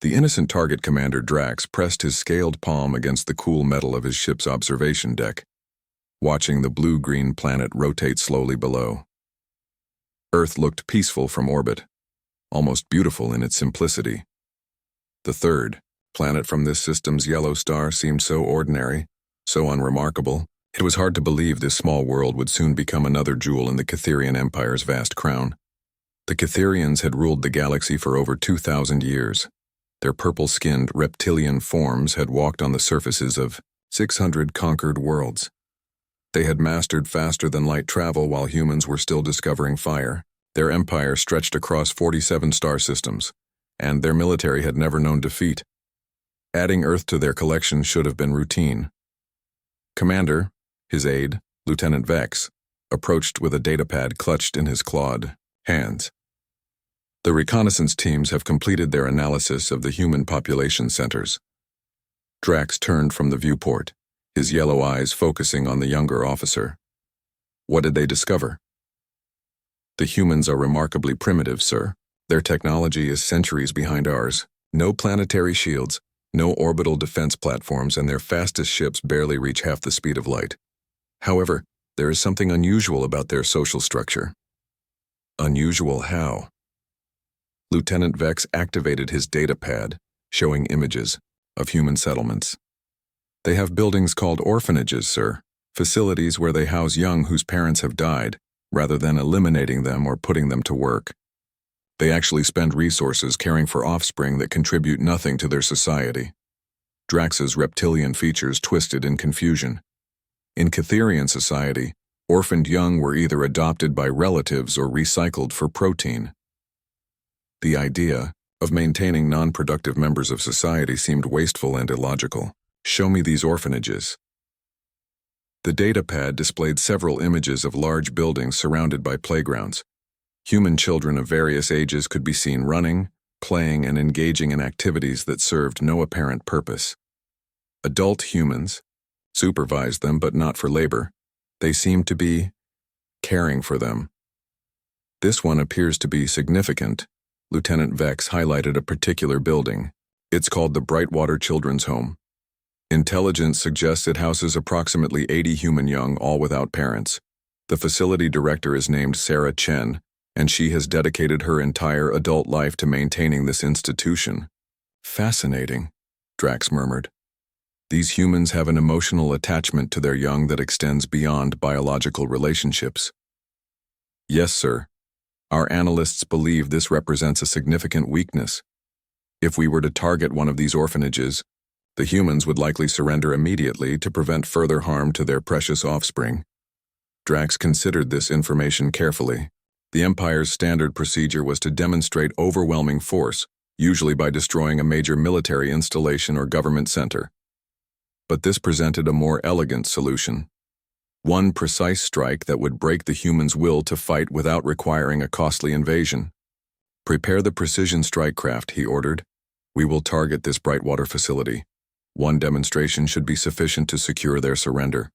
The innocent target commander Drax pressed his scaled palm against the cool metal of his ship's observation deck, watching the blue-green planet rotate slowly below. Earth looked peaceful from orbit, almost beautiful in its simplicity. The third planet from this system's yellow star seemed so ordinary, so unremarkable. It was hard to believe this small world would soon become another jewel in the Catherian Empire's vast crown. The Catherians had ruled the galaxy for over 2,000 years. Their purple-skinned reptilian forms had walked on the surfaces of 600 conquered worlds. They had mastered faster-than-light travel while humans were still discovering fire. Their empire stretched across 47 star systems, and their military had never known defeat. Adding Earth to their collection should have been routine. Commander, his aide, Lieutenant Vex, approached with a datapad clutched in his clawed hands. The reconnaissance teams have completed their analysis of the human population centers. Drax turned from the viewport, his yellow eyes focusing on the younger officer. What did they discover? The humans are remarkably primitive, sir. Their technology is centuries behind ours. No planetary shields, no orbital defense platforms, and their fastest ships barely reach half the speed of light. However, there is something unusual about their social structure. Unusual how? Lieutenant Vex activated his datapad, showing images of human settlements. They have buildings called orphanages, sir, facilities where they house young whose parents have died, rather than eliminating them or putting them to work. They actually spend resources caring for offspring that contribute nothing to their society. Drax's reptilian features twisted in confusion. In Catherian society, orphaned young were either adopted by relatives or recycled for protein. The idea of maintaining non-productive members of society seemed wasteful and illogical. Show me these orphanages. The datapad displayed several images of large buildings surrounded by playgrounds. Human children of various ages could be seen running, playing, and engaging in activities that served no apparent purpose. Adult humans supervised them, but not for labor. They seemed to be caring for them. This one appears to be significant. Lieutenant Vex highlighted a particular building. It's called the Brightwater Children's Home. Intelligence suggests it houses approximately 80 human young, all without parents. The facility director is named Sarah Chen, and she has dedicated her entire adult life to maintaining this institution. Fascinating, Drax murmured. These humans have an emotional attachment to their young that extends beyond biological relationships. Yes, sir. Our analysts believe this represents a significant weakness. If we were to target one of these orphanages, the humans would likely surrender immediately to prevent further harm to their precious offspring. Drax considered this information carefully. The Empire's standard procedure was to demonstrate overwhelming force, usually by destroying a major military installation or government center. But this presented a more elegant solution. One precise strike that would break the humans' will to fight without requiring a costly invasion. Prepare the precision strike craft, he ordered. We will target this Brightwater facility. One demonstration should be sufficient to secure their surrender.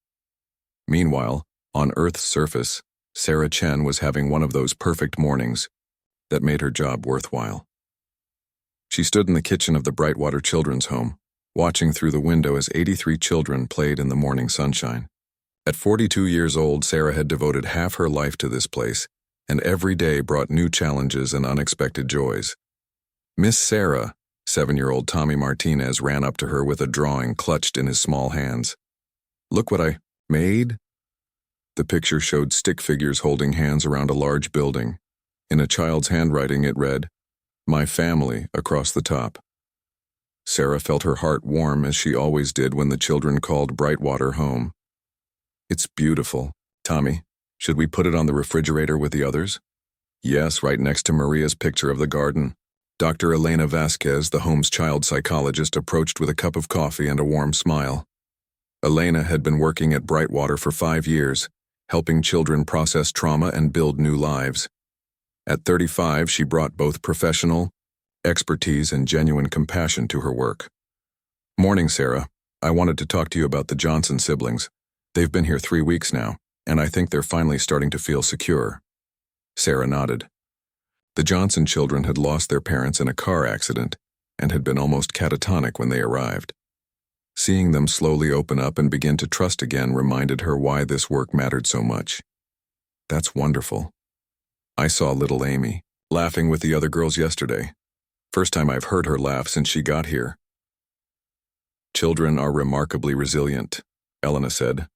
Meanwhile, on Earth's surface, Sarah Chen was having one of those perfect mornings that made her job worthwhile. She stood in the kitchen of the Brightwater Children's Home, watching through the window as 83 children played in the morning sunshine. At 42 years old, Sarah had devoted half her life to this place, and every day brought new challenges and unexpected joys. Miss Sarah, 7-year-old Tommy Martinez, ran up to her with a drawing clutched in his small hands. Look what I made? The picture showed stick figures holding hands around a large building. In a child's handwriting it read, "My family," across the top. Sarah felt her heart warm as she always did when the children called Brightwater home. It's beautiful. Tommy, should we put it on the refrigerator with the others? Yes, right next to Maria's picture of the garden. Dr. Elena Vasquez, the home's child psychologist, approached with a cup of coffee and a warm smile. Elena had been working at Brightwater for 5 years, helping children process trauma and build new lives. At 35, she brought both professional expertise and genuine compassion to her work. Morning, Sarah. I wanted to talk to you about the Johnson siblings. They've been here 3 weeks now, and I think they're finally starting to feel secure. Sarah nodded. The Johnson children had lost their parents in a car accident, and had been almost catatonic when they arrived. Seeing them slowly open up and begin to trust again reminded her why this work mattered so much. That's wonderful. I saw little Amy laughing with the other girls yesterday. First time I've heard her laugh since she got here. Children are remarkably resilient, Elena said,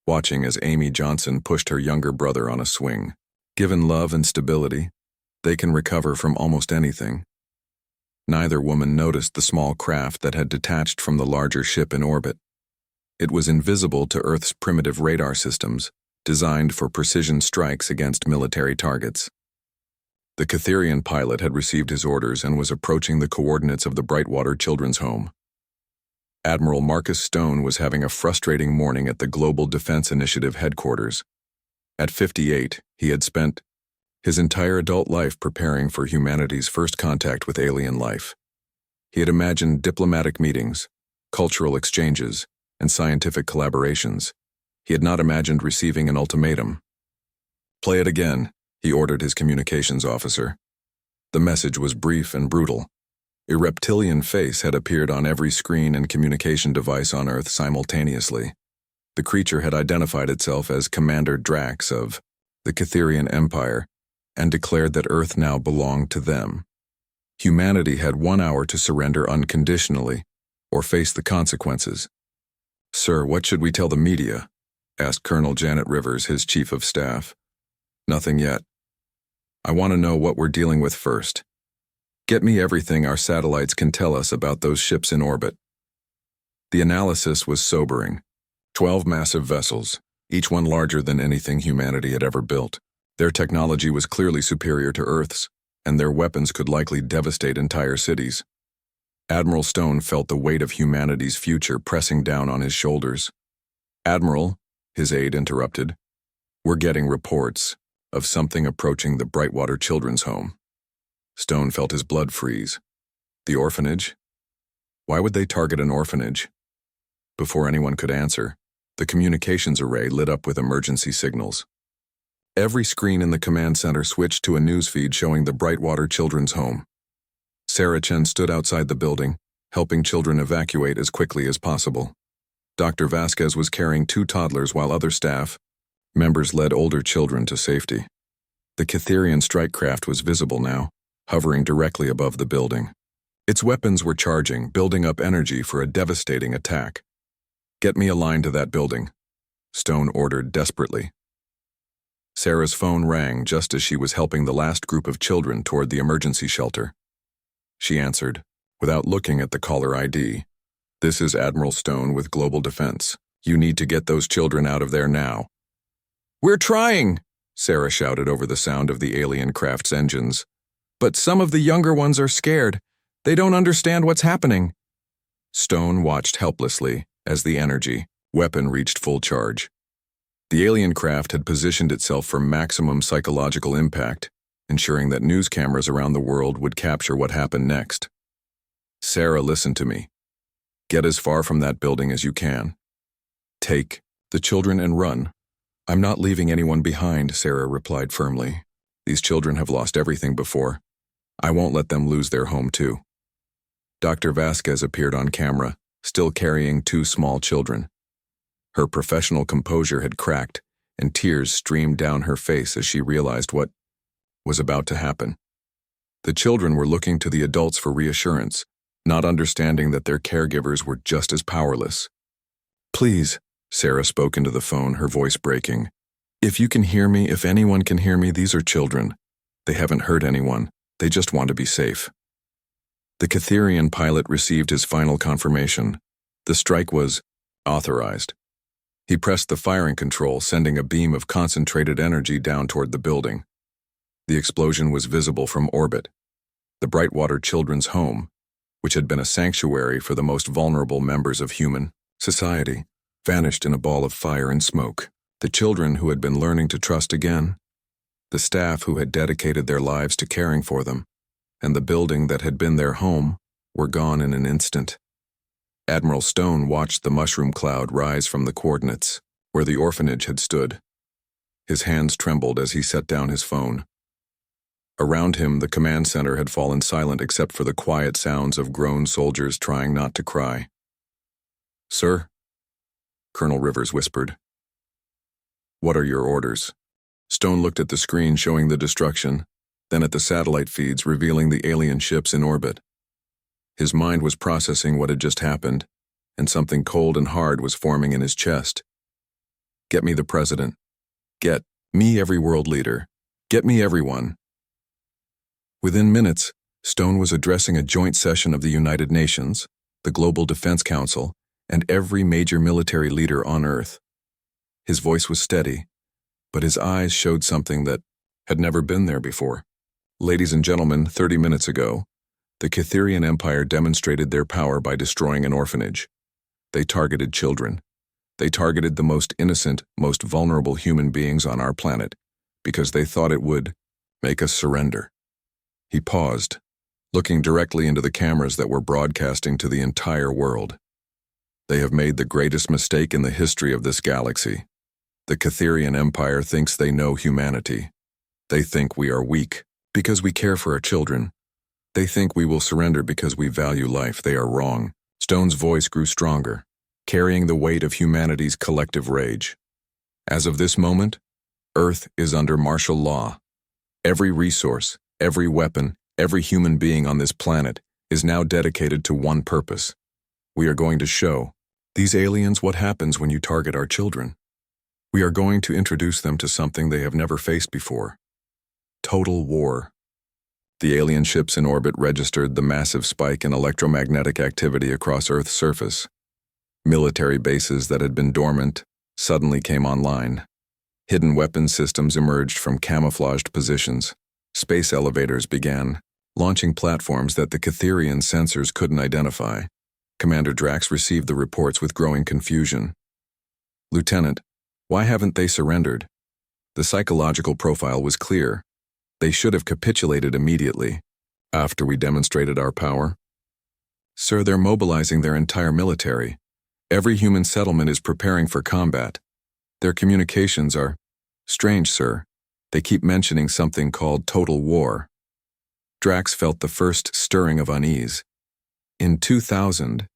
watching as Amy Johnson pushed her younger brother on a swing. Given love and stability, they can recover from almost anything. Neither woman noticed the small craft that had detached from the larger ship in orbit. It was invisible to Earth's primitive radar systems, designed for precision strikes against military targets. The Catherian pilot had received his orders and was approaching the coordinates of the Brightwater Children's Home. Admiral Marcus Stone was having a frustrating morning at the Global Defense Initiative headquarters. At 58, he had spent his entire adult life preparing for humanity's first contact with alien life. He had imagined diplomatic meetings, cultural exchanges, and scientific collaborations. He had not imagined receiving an ultimatum. "Play it again," he ordered his communications officer. The message was brief and brutal. A reptilian face had appeared on every screen and communication device on Earth simultaneously. The creature had identified itself as Commander Drax of the Catherian Empire and declared that Earth now belonged to them. Humanity had 1 hour to surrender unconditionally or face the consequences. "Sir, what should we tell the media?" asked Colonel Janet Rivers, his chief of staff. "Nothing yet. I want to know what we're dealing with first. Get me everything our satellites can tell us about those ships in orbit." The analysis was sobering. 12 massive vessels, each one larger than anything humanity had ever built. Their technology was clearly superior to Earth's, and their weapons could likely devastate entire cities. Admiral Stone felt the weight of humanity's future pressing down on his shoulders. "Admiral," his aide interrupted, "we're getting reports of something approaching the Brightwater Children's Home." Stone felt his blood freeze. The orphanage? Why would they target an orphanage? Before anyone could answer, the communications array lit up with emergency signals. Every screen in the command center switched to a newsfeed showing the Brightwater Children's Home. Sarah Chen stood outside the building, helping children evacuate as quickly as possible. Dr. Vasquez was carrying 2 toddlers while other staff members led older children to safety. The Catherian strike craft was visible now, hovering directly above the building. Its weapons were charging, building up energy for a devastating attack. "Get me a line to that building," Stone ordered desperately. Sarah's phone rang just as she was helping the last group of children toward the emergency shelter. She answered, without looking at the caller ID. "This is Admiral Stone with Global Defense. You need to get those children out of there now." "We're trying," Sarah shouted over the sound of the alien craft's engines. "But some of the younger ones are scared. They don't understand what's happening." Stone watched helplessly as the energy weapon reached full charge. The alien craft had positioned itself for maximum psychological impact, ensuring that news cameras around the world would capture what happened next. "Sarah, listen to me. Get as far from that building as you can. Take the children and run." "I'm not leaving anyone behind," Sarah replied firmly. "These children have lost everything before. I won't let them lose their home too." Dr. Vasquez appeared on camera, still carrying 2 small children. Her professional composure had cracked, and tears streamed down her face as she realized what was about to happen. The children were looking to the adults for reassurance, not understanding that their caregivers were just as powerless. "Please," Sarah spoke into the phone, her voice breaking. "If you can hear me, if anyone can hear me, these are children. They haven't hurt anyone. They just want to be safe." The Catherian pilot received his final confirmation. The strike was authorized. He pressed the firing control, sending a beam of concentrated energy down toward the building. The explosion was visible from orbit. The Brightwater Children's Home, which had been a sanctuary for the most vulnerable members of human society, vanished in a ball of fire and smoke. The children who had been learning to trust again, the staff who had dedicated their lives to caring for them, and the building that had been their home were gone in an instant. Admiral Stone watched the mushroom cloud rise from the coordinates where the orphanage had stood. His hands trembled as he set down his phone. Around him, the command center had fallen silent except for the quiet sounds of grown soldiers trying not to cry. "Sir?" Colonel Rivers whispered. "What are your orders?" Stone looked at the screen showing the destruction, then at the satellite feeds revealing the alien ships in orbit. His mind was processing what had just happened, and something cold and hard was forming in his chest. "Get me the president. Get me every world leader. Get me everyone." Within minutes, Stone was addressing a joint session of the United Nations, the Global Defense Council, and every major military leader on Earth. His voice was steady, but his eyes showed something that had never been there before. "Ladies and gentlemen, 30 minutes ago, the Catherian Empire demonstrated their power by destroying an orphanage. They targeted children. They targeted the most innocent, most vulnerable human beings on our planet because they thought it would make us surrender." He paused, looking directly into the cameras that were broadcasting to the entire world. "They have made the greatest mistake in the history of this galaxy. The Catherian Empire thinks they know humanity. They think we are weak because we care for our children. They think we will surrender because we value life. They are wrong." Stone's voice grew stronger, carrying the weight of humanity's collective rage. "As of this moment, Earth is under martial law. Every resource, every weapon, every human being on this planet is now dedicated to one purpose. We are going to show these aliens what happens when you target our children. We are going to introduce them to something they have never faced before. Total war." The alien ships in orbit registered the massive spike in electromagnetic activity across Earth's surface. Military bases that had been dormant suddenly came online. Hidden weapons systems emerged from camouflaged positions. Space elevators began, launching platforms that the Catherian sensors couldn't identify. Commander Drax received the reports with growing confusion. "Lieutenant, why haven't they surrendered?" The psychological profile was clear. They should have capitulated immediately, after we demonstrated our power. "Sir, they're mobilizing their entire military. Every human settlement is preparing for combat. Their communications are strange, sir. They keep mentioning something called total war." Drax felt the first stirring of unease. In 2000,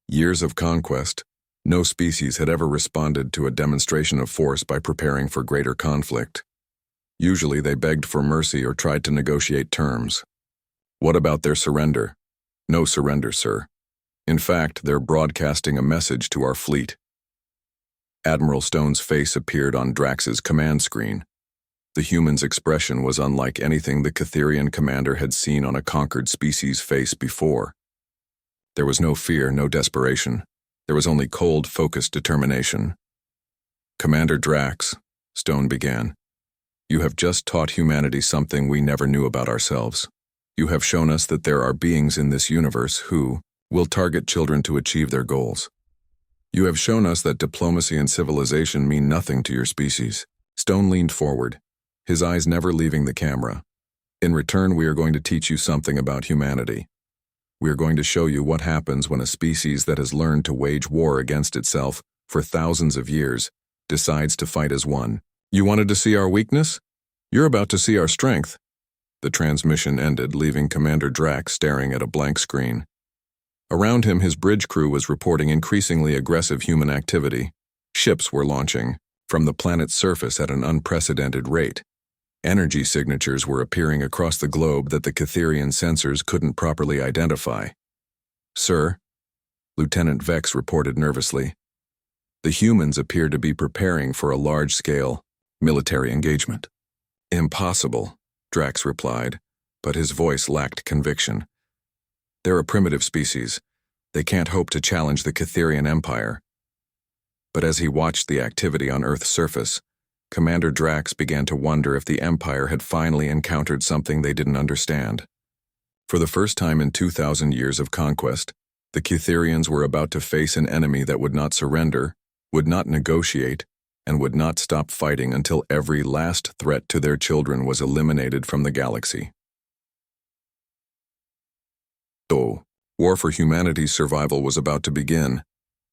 years of conquest, no species had ever responded to a demonstration of force by preparing for greater conflict. Usually they begged for mercy or tried to negotiate terms. "What about their surrender?" "No surrender, sir. In fact, they're broadcasting a message to our fleet." Admiral Stone's face appeared on Drax's command screen. The human's expression was unlike anything the Catherian commander had seen on a conquered species' face before. There was no fear, no desperation. There was only cold, focused determination. "Commander Drax," Stone began, "you have just taught humanity something we never knew about ourselves. You have shown us that there are beings in this universe who will target children to achieve their goals. You have shown us that diplomacy and civilization mean nothing to your species." Stone leaned forward, his eyes never leaving the camera. "In return, we are going to teach you something about humanity. We are going to show you what happens when a species that has learned to wage war against itself for thousands of years decides to fight as one. You wanted to see our weakness? You're about to see our strength." The transmission ended, leaving Commander Drax staring at a blank screen. Around him, his bridge crew was reporting increasingly aggressive human activity. Ships were launching from the planet's surface at an unprecedented rate. Energy signatures were appearing across the globe that the Catherian sensors couldn't properly identify. "Sir," Lieutenant Vex reported nervously, "the humans appear to be preparing for a large-scale military engagement." "Impossible," Drax replied, but his voice lacked conviction. "They're a primitive species. They can't hope to challenge the Catherian Empire." But as he watched the activity on Earth's surface, Commander Drax began to wonder if the Empire had finally encountered something they didn't understand. For the first time in 2,000 years of conquest, the Catherians were about to face an enemy that would not surrender, would not negotiate, and would not stop fighting until every last threat to their children was eliminated from the galaxy. So, war for humanity's survival was about to begin,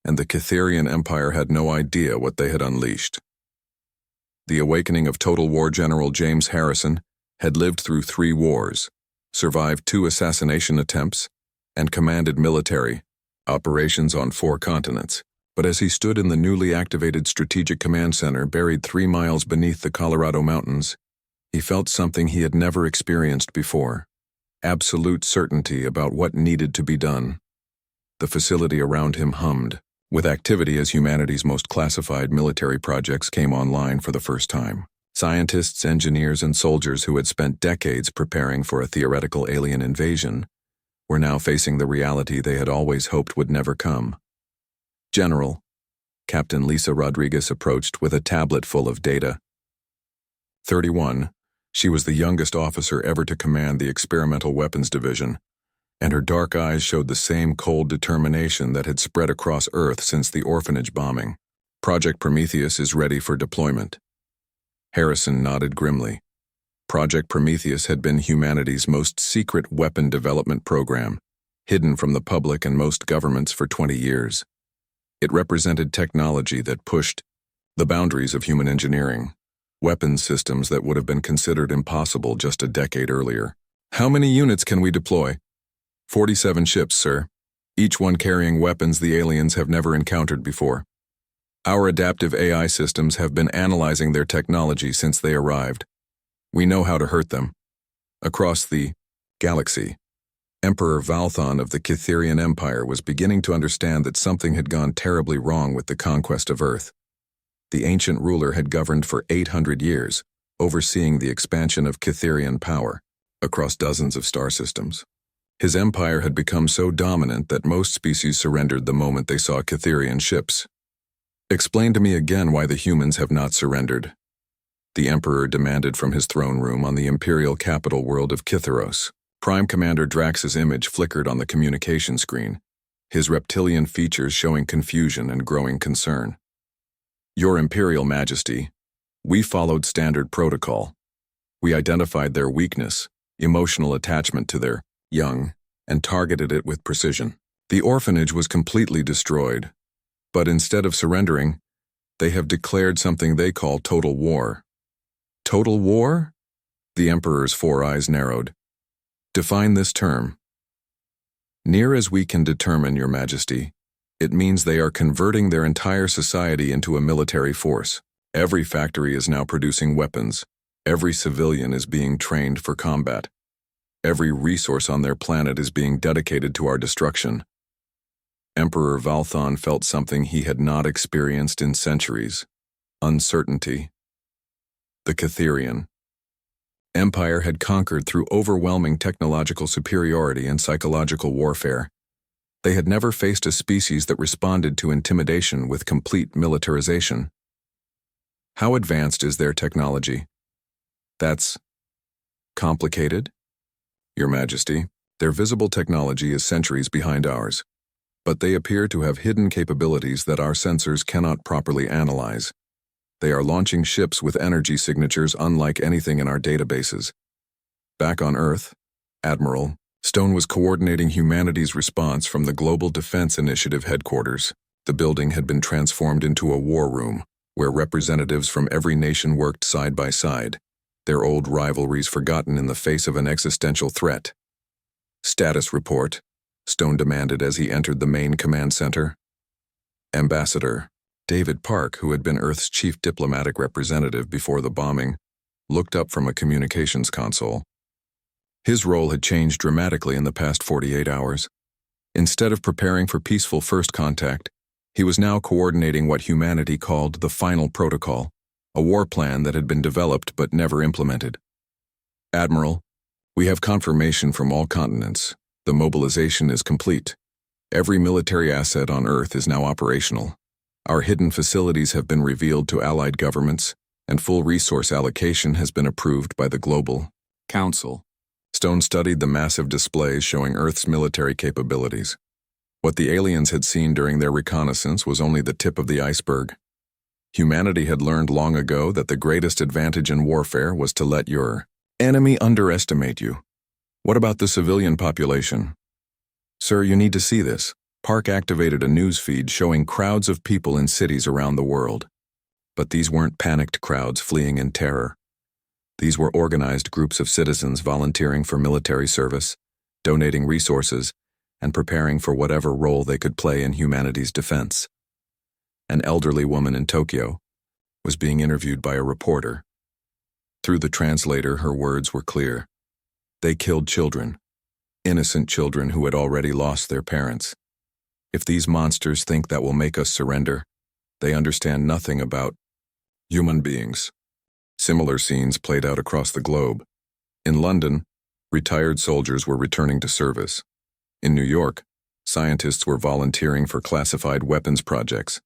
and the Catherian Empire had no idea what they had unleashed. The awakening of Total War General James Harrison had lived through 3 wars, survived 2 assassination attempts, and commanded military operations on 4 continents. But as he stood in the newly activated Strategic Command Center buried 3 miles beneath the Colorado mountains, he felt something he had never experienced before: absolute certainty about what needed to be done. The facility around him hummed with activity as humanity's most classified military projects came online for the first time. Scientists, engineers, and soldiers who had spent decades preparing for a theoretical alien invasion were now facing the reality they had always hoped would never come. General, Captain Lisa Rodriguez approached with a tablet full of data. 31, she was the youngest officer ever to command the Experimental Weapons Division, and her dark eyes showed the same cold determination that had spread across Earth since the orphanage bombing. Project Prometheus is ready for deployment. Harrison nodded grimly. Project Prometheus had been humanity's most secret weapon development program, hidden from the public and most governments for 20 years. It represented technology that pushed the boundaries of human engineering, weapons systems that would have been considered impossible just a decade earlier. How many units can we deploy? 47 ships, sir, each one carrying weapons the aliens have never encountered before. Our adaptive AI systems have been analyzing their technology since they arrived. We know how to hurt them. Across the galaxy, Emperor Valthon of the Kytherian Empire was beginning to understand that something had gone terribly wrong with the conquest of Earth. The ancient ruler had governed for 800 years, overseeing the expansion of Kytherian power across dozens of star systems. His empire had become so dominant that most species surrendered the moment they saw Kytherian ships. Explain to me again why the humans have not surrendered, the Emperor demanded from his throne room on the imperial capital world of Kytheros. Prime Commander Drax's image flickered on the communication screen, his reptilian features showing confusion and growing concern. Your Imperial Majesty, we followed standard protocol. We identified their weakness, emotional attachment to their young, and targeted it with precision. The orphanage was completely destroyed, but instead of surrendering, they have declared something they call total war. Total war? The Emperor's 4 eyes narrowed. Define this term. Near as we can determine, Your Majesty, it means they are converting their entire society into a military force. Every factory is now producing weapons. Every civilian is being trained for combat. Every resource on their planet is being dedicated to our destruction. Emperor Valthon felt something he had not experienced in centuries: uncertainty. The Kytherian Empire had conquered through overwhelming technological superiority and psychological warfare. They had never faced a species that responded to intimidation with complete militarization. How advanced is their technology? That's complicated? Your Majesty, their visible technology is centuries behind ours, but they appear to have hidden capabilities that our sensors cannot properly analyze. They are launching ships with energy signatures unlike anything in our databases. Back on Earth, Admiral, Stone was coordinating humanity's response from the Global Defense Initiative headquarters. The building had been transformed into a war room, where representatives from every nation worked side by side, their old rivalries forgotten in the face of an existential threat. Status report, Stone demanded as he entered the main command center. Ambassador David Park, who had been Earth's chief diplomatic representative before the bombing, looked up from a communications console. His role had changed dramatically in the past 48 hours. Instead of preparing for peaceful first contact, he was now coordinating what humanity called the Final Protocol, a war plan that had been developed but never implemented. Admiral, we have confirmation from all continents. The mobilization is complete. Every military asset on Earth is now operational. Our hidden facilities have been revealed to allied governments, and full resource allocation has been approved by the Global Council. Stone studied the massive displays showing Earth's military capabilities. What the aliens had seen during their reconnaissance was only the tip of the iceberg. Humanity had learned long ago that the greatest advantage in warfare was to let your enemy underestimate you. What about the civilian population? Sir, you need to see this. Park activated a news feed showing crowds of people in cities around the world. But these weren't panicked crowds fleeing in terror. These were organized groups of citizens volunteering for military service, donating resources, and preparing for whatever role they could play in humanity's defense. An elderly woman in Tokyo was being interviewed by a reporter. Through the translator, her words were clear. They killed children, innocent children who had already lost their parents. If these monsters think that will make us surrender, they understand nothing about human beings. Similar scenes played out across the globe. In London, retired soldiers were returning to service. In New York, scientists were volunteering for classified weapons projects.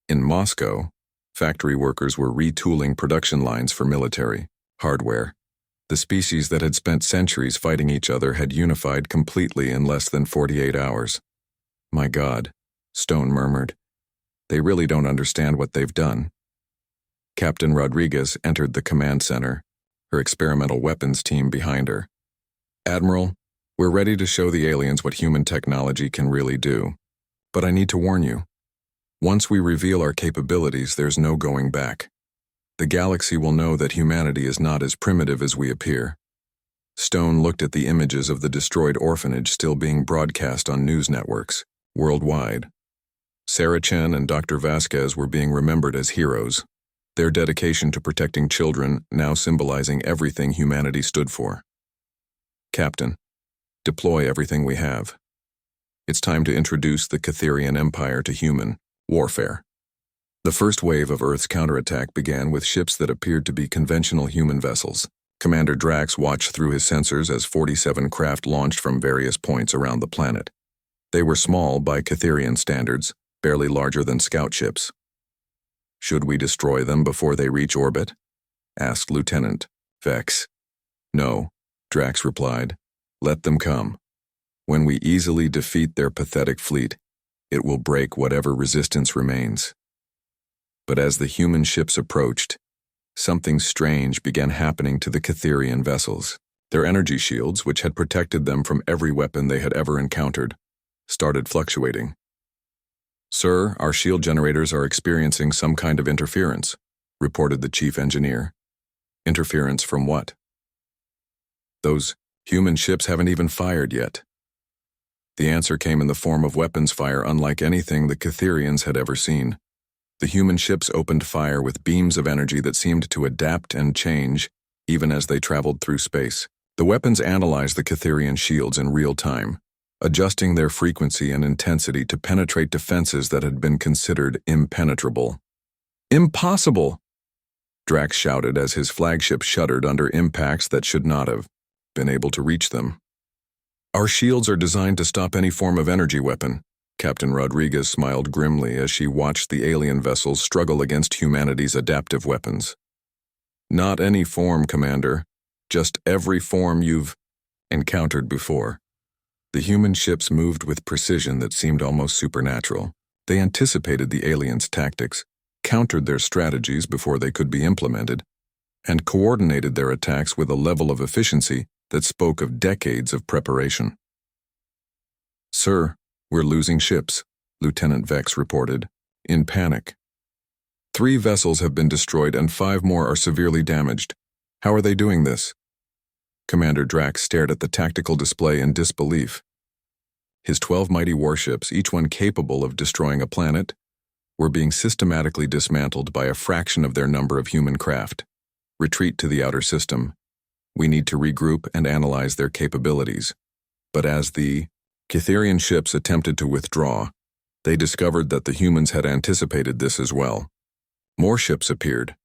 In Moscow, factory workers were retooling production lines for military hardware. The species that had spent centuries fighting each other had unified completely in less than 48 hours. My God, Stone murmured. They really don't understand what they've done. Captain Rodriguez entered the command center, her experimental weapons team behind her. Admiral, we're ready to show the aliens what human technology can really do. But I need to warn you. Once we reveal our capabilities, there's no going back. The galaxy will know that humanity is not as primitive as we appear. Stone looked at the images of the destroyed orphanage still being broadcast on news networks worldwide. Sarah Chen and Dr. Vasquez were being remembered as heroes, their dedication to protecting children now symbolizing everything humanity stood for. Captain, deploy everything we have. It's time to introduce the Catherian Empire to human warfare. The first wave of Earth's counterattack began with ships that appeared to be conventional human vessels. Commander Drax watched through his sensors as 47 craft launched from various points around the planet. They were small by Catherian standards, barely larger than scout ships. Should we destroy them before they reach orbit? Asked Lieutenant Vex. No, Drax replied. Let them come. When we easily defeat their pathetic fleet, it will break whatever resistance remains. But as the human ships approached, something strange began happening to the Catherian vessels. Their energy shields, which had protected them from every weapon they had ever encountered, started fluctuating. Sir, our shield generators are experiencing some kind of interference, reported the chief engineer. Interference from what? Those human ships haven't even fired yet. The answer came in the form of weapons fire unlike anything the Catherians had ever seen. The human ships opened fire with beams of energy that seemed to adapt and change even as they traveled through space. The weapons analyzed the Catherian shields in real time, adjusting their frequency and intensity to penetrate defenses that had been considered impenetrable. Impossible! Drax shouted as his flagship shuddered under impacts that should not have been able to reach them. Our shields are designed to stop any form of energy weapon. Captain Rodriguez smiled grimly as she watched the alien vessels struggle against humanity's adaptive weapons. Not any form, Commander. Just every form you've encountered before. The human ships moved with precision that seemed almost supernatural. They anticipated the aliens' tactics, countered their strategies before they could be implemented, and coordinated their attacks with a level of efficiency that spoke of decades of preparation. Sir, we're losing ships, Lieutenant Vex reported, in panic. 3 vessels have been destroyed and 5 more are severely damaged. How are they doing this? Commander Drax stared at the tactical display in disbelief. His 12 mighty warships, each one capable of destroying a planet, were being systematically dismantled by a fraction of their number of human craft. Retreat to the outer system. We need to regroup and analyze their capabilities. But as the Catherian ships attempted to withdraw, they discovered that the humans had anticipated this as well. More ships appeared,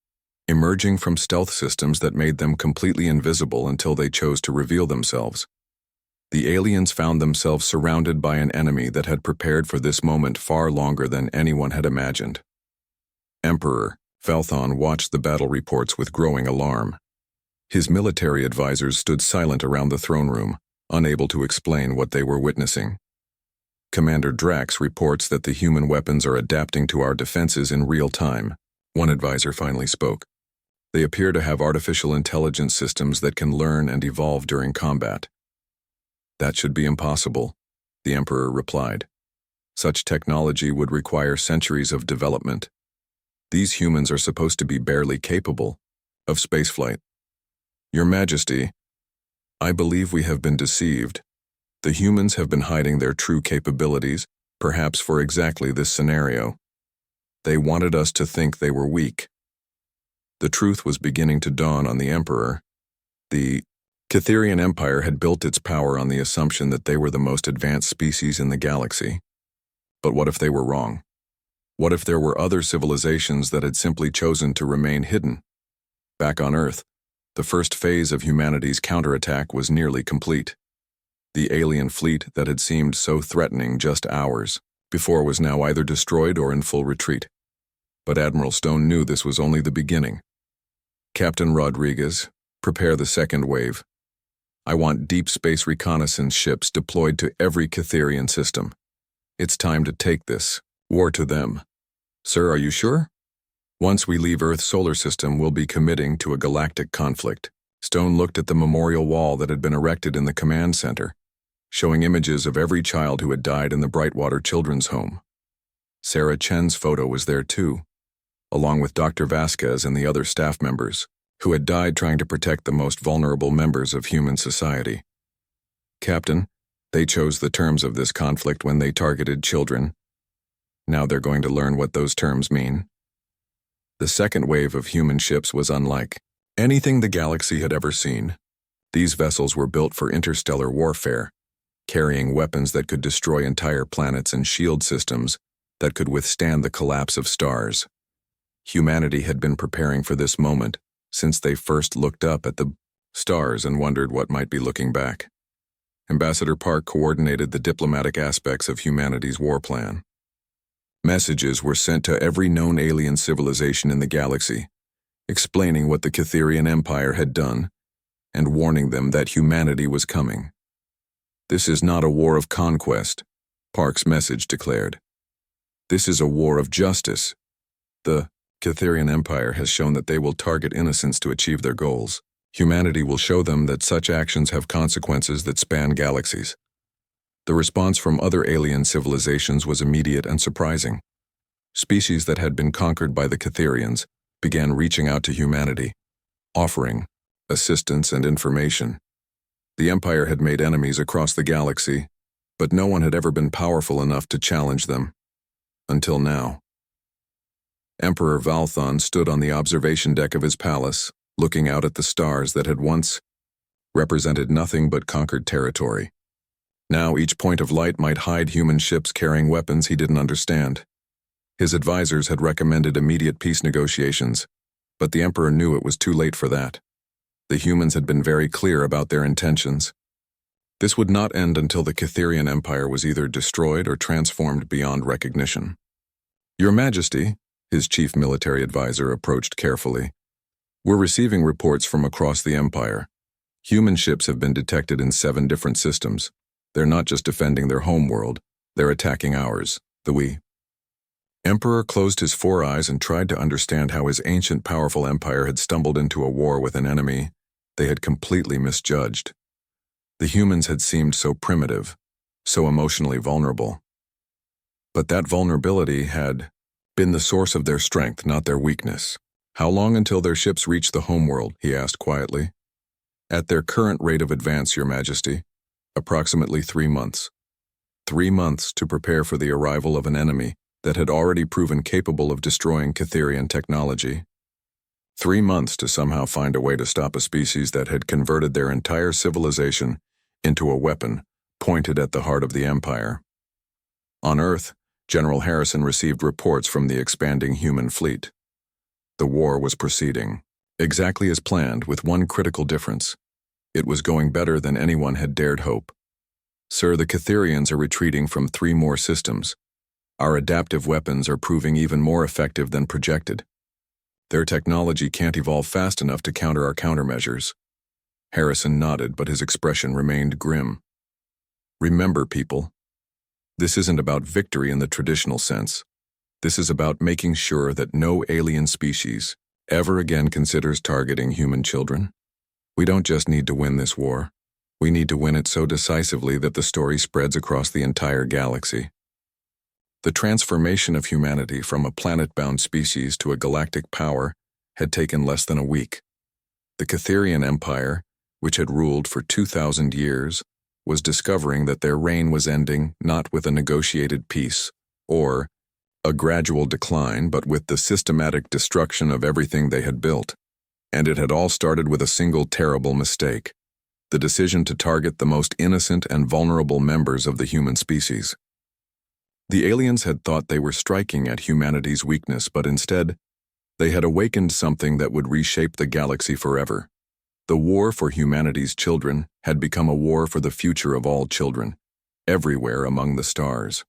emerging from stealth systems that made them completely invisible until they chose to reveal themselves. The aliens found themselves surrounded by an enemy that had prepared for this moment far longer than anyone had imagined. Emperor Falthon watched the battle reports with growing alarm. His military advisors stood silent around the throne room, unable to explain what they were witnessing. Commander Drax reports that the human weapons are adapting to our defenses in real time. One advisor finally spoke. They appear to have artificial intelligence systems that can learn and evolve during combat. That should be impossible, the Emperor replied. Such technology would require centuries of development. These humans are supposed to be barely capable of spaceflight. Your Majesty, I believe we have been deceived. The humans have been hiding their true capabilities, perhaps for exactly this scenario. They wanted us to think they were weak. The truth was beginning to dawn on the Emperor. The Catherian Empire had built its power on the assumption that they were the most advanced species in the galaxy. But what if they were wrong? What if there were other civilizations that had simply chosen to remain hidden? Back on Earth, the first phase of humanity's counterattack was nearly complete. The alien fleet that had seemed so threatening just hours before was now either destroyed or in full retreat. But Admiral Stone knew this was only the beginning. Captain Rodriguez, prepare the second wave. I want deep space reconnaissance ships deployed to every Catherian system. It's time to take this war to them. Sir, are you sure? Once we leave Earth's solar system, we'll be committing to a galactic conflict. Stone looked at the memorial wall that had been erected in the command center, showing images of every child who had died in the Brightwater Children's Home. Sarah Chen's photo was there too, along with Dr. Vasquez and the other staff members, who had died trying to protect the most vulnerable members of human society. Captain, they chose the terms of this conflict when they targeted children. Now they're going to learn what those terms mean. The second wave of human ships was unlike anything the galaxy had ever seen. These vessels were built for interstellar warfare, carrying weapons that could destroy entire planets and shield systems that could withstand the collapse of stars. Humanity had been preparing for this moment since they first looked up at the stars and wondered what might be looking back. Ambassador Park coordinated the diplomatic aspects of humanity's war plan. Messages were sent to every known alien civilization in the galaxy, explaining what the Catherian Empire had done and warning them that humanity was coming. This is not a war of conquest, Park's message declared. This is a war of justice. The Catherian Empire has shown that they will target innocents to achieve their goals. Humanity will show them that such actions have consequences that span galaxies. The response from other alien civilizations was immediate and surprising. Species that had been conquered by the Catherians began reaching out to humanity, offering assistance and information. The Empire had made enemies across the galaxy, but no one had ever been powerful enough to challenge them. Until now. Emperor Valthon stood on the observation deck of his palace, looking out at the stars that had once represented nothing but conquered territory. Now each point of light might hide human ships carrying weapons he didn't understand. His advisors had recommended immediate peace negotiations, but the Emperor knew it was too late for that. The humans had been very clear about their intentions. This would not end until the Catherian Empire was either destroyed or transformed beyond recognition. Your Majesty, his chief military advisor approached carefully. We're receiving reports from across the Empire. Human ships have been detected in 7 different systems. They're not just defending their home world, they're attacking ours, the we. Emperor closed his 4 eyes and tried to understand how his ancient powerful empire had stumbled into a war with an enemy they had completely misjudged. The humans had seemed so primitive, so emotionally vulnerable. But that vulnerability had been the source of their strength, not their weakness. How long until their ships reach the homeworld? He asked quietly. At their current rate of advance, Your Majesty, approximately 3 months. 3 months to prepare for the arrival of an enemy that had already proven capable of destroying Catherian technology. 3 months to somehow find a way to stop a species that had converted their entire civilization into a weapon pointed at the heart of the Empire. On Earth, General Harrison received reports from the expanding human fleet. The war was proceeding, exactly as planned, with one critical difference. It was going better than anyone had dared hope. Sir, the Catherians are retreating from 3 more systems. Our adaptive weapons are proving even more effective than projected. Their technology can't evolve fast enough to counter our countermeasures. Harrison nodded, but his expression remained grim. Remember, people, this isn't about victory in the traditional sense. This is about making sure that no alien species ever again considers targeting human children. We don't just need to win this war. We need to win it so decisively that the story spreads across the entire galaxy. The transformation of humanity from a planet-bound species to a galactic power had taken less than a week. The Catherian Empire, which had ruled for 2,000 years, was discovering that their reign was ending not with a negotiated peace or a gradual decline, but with the systematic destruction of everything they had built. And it had all started with a single terrible mistake: the decision to target the most innocent and vulnerable members of the human species. The aliens had thought they were striking at humanity's weakness, but instead, they had awakened something that would reshape the galaxy forever. The war for humanity's children had become a war for the future of all children, everywhere among the stars.